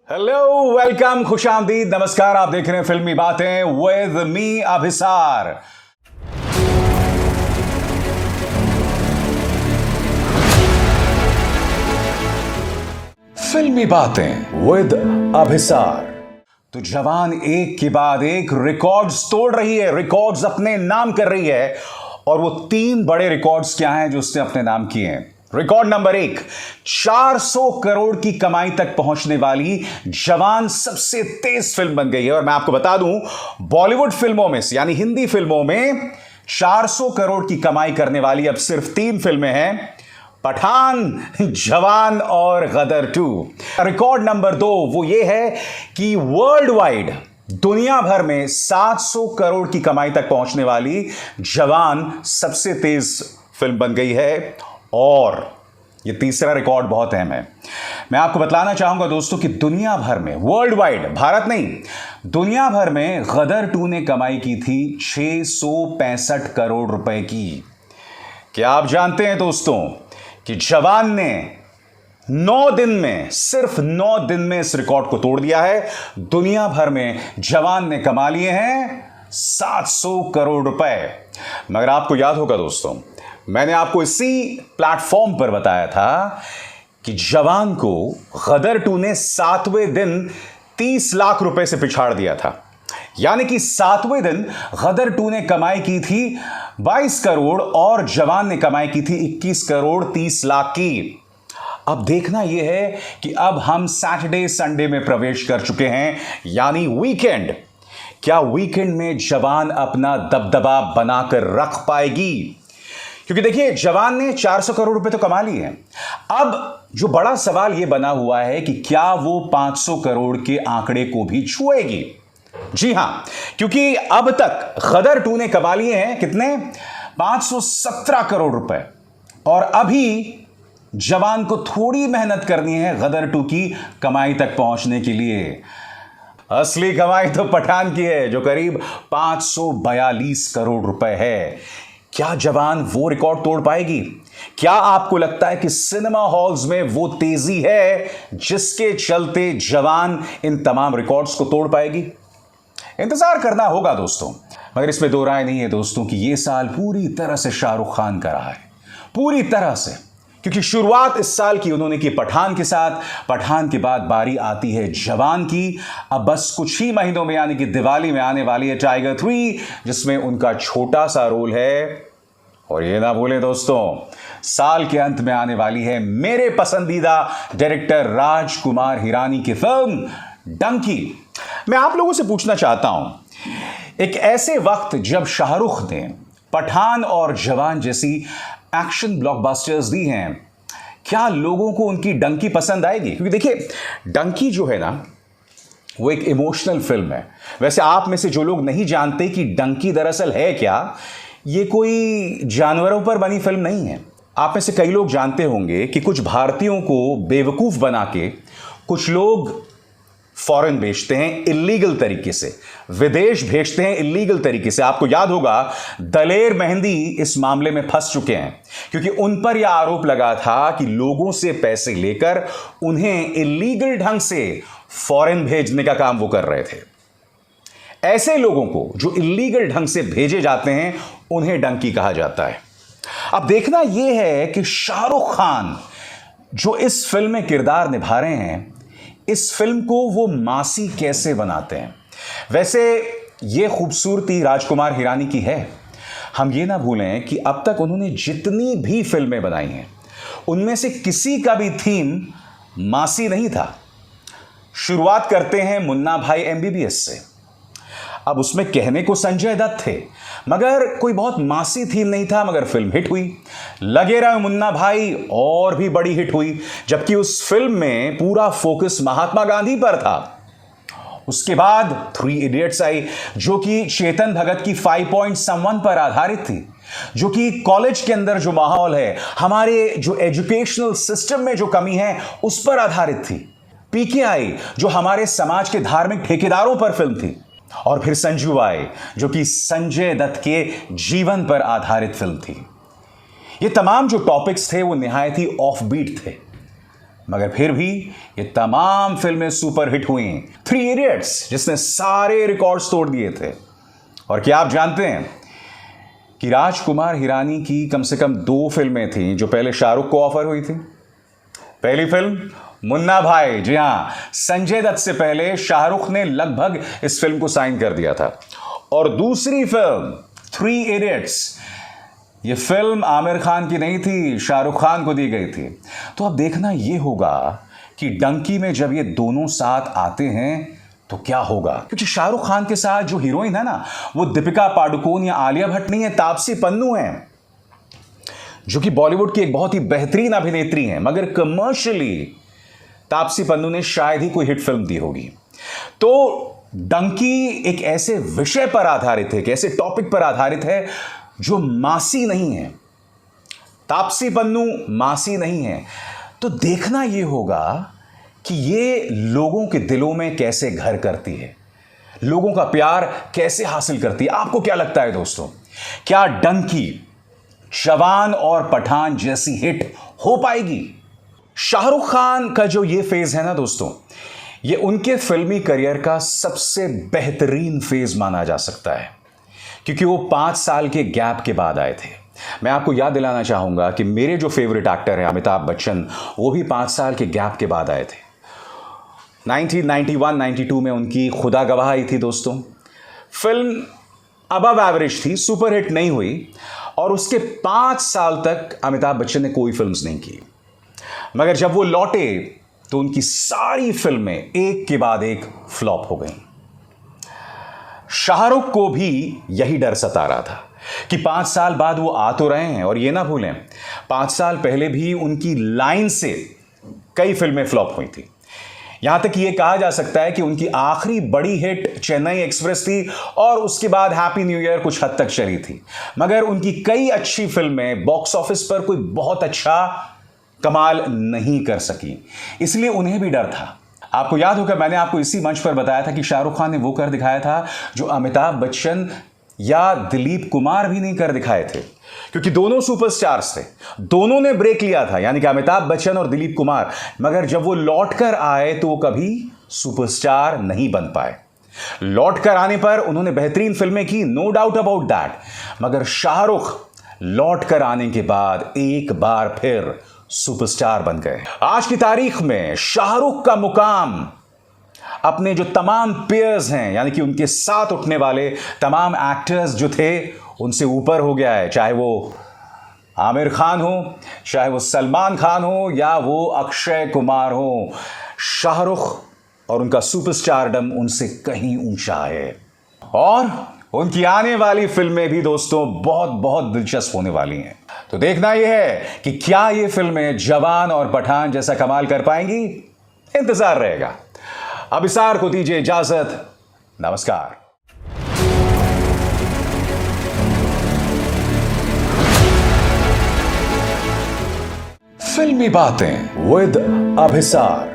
Hello, welcome, खुशामदीद, नमस्कार। आप देख रहे हैं फिल्मी बातें विद मी अभिसार। फिल्मी बातें विद अभिसार। तो जवान एक के बाद एक रिकॉर्ड्स तोड़ रही है, रिकॉर्ड्स अपने नाम कर रही है। और वो 3 बड़े रिकॉर्ड्स क्या हैं जो उसने अपने नाम किए हैं। रिकॉर्ड नंबर 1, 400 करोड़ की कमाई तक पहुंचने वाली जवान सबसे तेज फिल्म बन गई है। और मैं आपको बता दूं, बॉलीवुड फिल्मों में से यानी हिंदी फिल्मों में 400 करोड़ की कमाई करने वाली अब सिर्फ 3 फिल्में हैं, पठान, जवान और गदर 2। रिकॉर्ड नंबर 2 वो ये है कि वर्ल्ड वाइड दुनिया भर में 700 करोड़ की कमाई तक पहुंचने वाली जवान सबसे तेज फिल्म बन गई है। और ये तीसरा रिकॉर्ड बहुत अहम है। मैं आपको बतलाना चाहूंगा दोस्तों कि दुनिया भर में, वर्ल्ड वाइड, भारत नहीं, दुनिया भर में गदर 2 ने कमाई की थी 665 करोड़ रुपए की। क्या आप जानते हैं दोस्तों कि जवान ने 9 दिन में, सिर्फ 9 दिन में इस रिकॉर्ड को तोड़ दिया है। दुनिया भर में जवान ने कमा लिए हैं 700 करोड़ रुपए। मगर आपको याद होगा दोस्तों, मैंने आपको इसी प्लेटफॉर्म पर बताया था कि जवान को गदर 2 ने 7वें दिन 30 लाख रुपए से पिछाड़ दिया था। यानी कि 7वें दिन गदर 2 ने कमाई की थी 22 करोड़ और जवान ने कमाई की थी 21 करोड़ 30 लाख की। अब देखना यह है कि अब हम सैटरडे संडे में प्रवेश कर चुके हैं, यानी वीकेंड। क्या वीकेंड में जवान अपना दबदबा बनाकर रख पाएगी? क्योंकि देखिए, जवान ने 400 करोड़ रुपए तो कमा लिए हैं। अब जो बड़ा सवाल यह बना हुआ है कि क्या वो 500 करोड़ के आंकड़े को भी छुएगी। जी हां, क्योंकि अब तक गदर 2 ने कमा लिए हैं कितने? 517 करोड़ रुपए। और अभी जवान को थोड़ी मेहनत करनी है गदर 2 की कमाई तक पहुंचने के लिए। असली कमाई तो पठान की है, जो करीब 542 करोड़ रुपए है। क्या जवान वो रिकॉर्ड तोड़ पाएगी? क्या आपको लगता है कि सिनेमा हॉल्स में वो तेजी है जिसके चलते जवान इन तमाम रिकॉर्ड्स को तोड़ पाएगी? इंतजार करना होगा दोस्तों। मगर इसमें दो राय नहीं है दोस्तों कि यह साल पूरी तरह से शाहरुख खान का रहा है, पूरी तरह से। क्योंकि शुरुआत इस साल की उन्होंने की पठान के साथ, पठान के बाद बारी आती है जवान की। अब बस कुछ ही महीनों में यानी कि दिवाली में आने वाली है टाइगर 3, जिसमें उनका छोटा सा रोल है। और ये ना भूलें दोस्तों, साल के अंत में आने वाली है मेरे पसंदीदा डायरेक्टर राजकुमार हिरानी की फिल्म डंकी। मैं आप लोगों से पूछना चाहता हूं, एक ऐसे वक्त जब शाहरुख ने पठान और जवान जैसी एक्शन ब्लॉकबस्टर्स दी हैं, क्या लोगों को उनकी डंकी पसंद आएगी? क्योंकि देखिए, डंकी जो है ना, वो एक इमोशनल फिल्म है। वैसे आप में से जो लोग नहीं जानते कि डंकी दरअसल है क्या, ये कोई जानवरों पर बनी फिल्म नहीं है। आप में से कई लोग जानते होंगे कि कुछ भारतीयों को बेवकूफ बना के कुछ लोग फॉरेन भेजते हैं इल्लीगल तरीके से, विदेश भेजते हैं इल्लीगल तरीके से। आपको याद होगा, दलेर मेहंदी इस मामले में फंस चुके हैं, क्योंकि उन पर यह आरोप लगा था कि लोगों से पैसे लेकर उन्हें इल्लीगल ढंग से फॉरेन भेजने का काम वो कर रहे थे। ऐसे लोगों को जो इल्लीगल ढंग से भेजे जाते हैं, उन्हें डंकी कहा जाता है। अब देखना यह है कि शाहरुख खान जो इस फिल्म में किरदार निभा रहे हैं, इस फिल्म को वो मासी कैसे बनाते हैं। वैसे ये खूबसूरती राजकुमार हिरानी की है। हम ये ना भूलें कि अब तक उन्होंने जितनी भी फिल्में बनाई हैं, उनमें से किसी का भी थीम मासी नहीं था। शुरुआत करते हैं मुन्ना भाई एमबीबीएस से। अब उसमें कहने को संजय दत्त थे, मगर कोई बहुत मासी थीम नहीं था, मगर फिल्म हिट हुई। लगे रहे मुन्ना भाई और भी बड़ी हिट हुई, जबकि उस फिल्म में पूरा फोकस महात्मा गांधी पर था। उसके बाद 3 इडियट्स आई, जो कि चेतन भगत की 5 पॉइंट समवन पर आधारित थी, जो कि कॉलेज के अंदर जो माहौल है, हमारे जो एजुकेशनल सिस्टम में जो कमी है, उस पर आधारित थी। पीके आई, जो हमारे समाज के धार्मिक ठेकेदारों पर फिल्म थी। और फिर संजू आए, जो कि संजय दत्त के जीवन पर आधारित फिल्म थी। ये तमाम जो टॉपिक्स थे वो निहायत ही ऑफ बीट थे, मगर फिर भी ये तमाम फिल्में सुपर हिट हुई। थ्री इडियट्स जिसने सारे रिकॉर्ड्स तोड़ दिए थे। और क्या आप जानते हैं कि राजकुमार हिरानी की कम से कम 2 फिल्में थीं जो पहले शाहरुख को ऑफर हुई थी। पहली फिल्म मुन्ना भाई, जी हां, संजय दत्त से पहले शाहरुख ने लगभग इस फिल्म को साइन कर दिया था। और दूसरी फिल्म थ्री इडियट्स, ये फिल्म आमिर खान की नहीं थी, शाहरुख खान को दी गई थी। तो अब देखना यह होगा कि डंकी में जब ये दोनों साथ आते हैं तो क्या होगा, क्योंकि शाहरुख खान के साथ जो हीरोइन है ना, वो दीपिका पादुकोण या आलिया भट्ट नहीं है, तापसी पन्नू है, जो कि बॉलीवुड की एक बहुत ही बेहतरीन अभिनेत्री हैं। मगर कमर्शियली तापसी पन्नू ने शायद ही कोई हिट फिल्म दी होगी। तो डंकी एक ऐसे विषय पर आधारित है, एक ऐसे टॉपिक पर आधारित है जो मासी नहीं है। तापसी पन्नू मासी नहीं है। तो देखना यह होगा कि ये लोगों के दिलों में कैसे घर करती है, लोगों का प्यार कैसे हासिल करती है। आपको क्या लगता है दोस्तों, क्या डंकी जवान और पठान जैसी हिट हो पाएगी? शाहरुख खान का जो ये फेज है ना दोस्तों, ये उनके फिल्मी करियर का सबसे बेहतरीन फेज माना जा सकता है, क्योंकि वो 5 साल के गैप के बाद आए थे। मैं आपको याद दिलाना चाहूंगा कि मेरे जो फेवरेट एक्टर हैं अमिताभ बच्चन, वो भी 5 साल के गैप के बाद आए थे। 1991-92 में उनकी खुदा गवाह आई थी दोस्तों। फिल्म अबव एवरेज थी, सुपर हिट नहीं हुई, और उसके 5 साल तक अमिताभ बच्चन ने कोई फिल्म्स नहीं की। मगर जब वो लौटे तो उनकी सारी फिल्में एक के बाद एक फ्लॉप हो गईं। शाहरुख को भी यही डर सता रहा था कि 5 साल बाद वो आ तो रहे हैं, और ये ना भूलें 5 साल पहले भी उनकी लाइन से कई फिल्में फ्लॉप हुई थी। यहां तक ये कहा जा सकता है कि उनकी आखिरी बड़ी हिट चेन्नई एक्सप्रेस थी, और उसके बाद हैप्पी न्यू ईयर कुछ हद तक चली थी। मगर उनकी कई अच्छी फिल्में बॉक्स ऑफिस पर कोई बहुत अच्छा कमाल नहीं कर सकी, इसलिए उन्हें भी डर था। आपको याद होगा मैंने आपको इसी मंच पर बताया था कि शाहरुख खान ने वो कर दिखाया था जो अमिताभ बच्चन या दिलीप कुमार भी नहीं कर दिखाए थे, क्योंकि दोनों सुपरस्टार्स थे, दोनों ने ब्रेक लिया था, यानी कि अमिताभ बच्चन और दिलीप कुमार। मगर जब वो लौट कर आए तो वो कभी सुपरस्टार नहीं बन पाए। लौट कर आने पर उन्होंने बेहतरीन फिल्में की, नो डाउट अबाउट दैट, मगर शाहरुख लौट कर आने के बाद एक बार फिर सुपरस्टार बन गए। आज की तारीख में शाहरुख का मुकाम अपने जो तमाम पेयर्स हैं, यानी कि उनके साथ उठने वाले तमाम एक्टर्स जो थे, उनसे ऊपर हो गया है। चाहे वो आमिर खान हो, चाहे वो सलमान खान हो, या वो अक्षय कुमार हो, शाहरुख और उनका सुपरस्टारडम उनसे कहीं ऊंचा है। और उनकी आने वाली फिल्में भी दोस्तों बहुत बहुत दिलचस्प होने वाली हैं। तो देखना यह है कि क्या ये फिल्में जवान और पठान जैसा कमाल कर पाएंगी। इंतजार रहेगा। अभिसार को दीजिए इजाजत। नमस्कार। फिल्मी बातें विद अभिसार।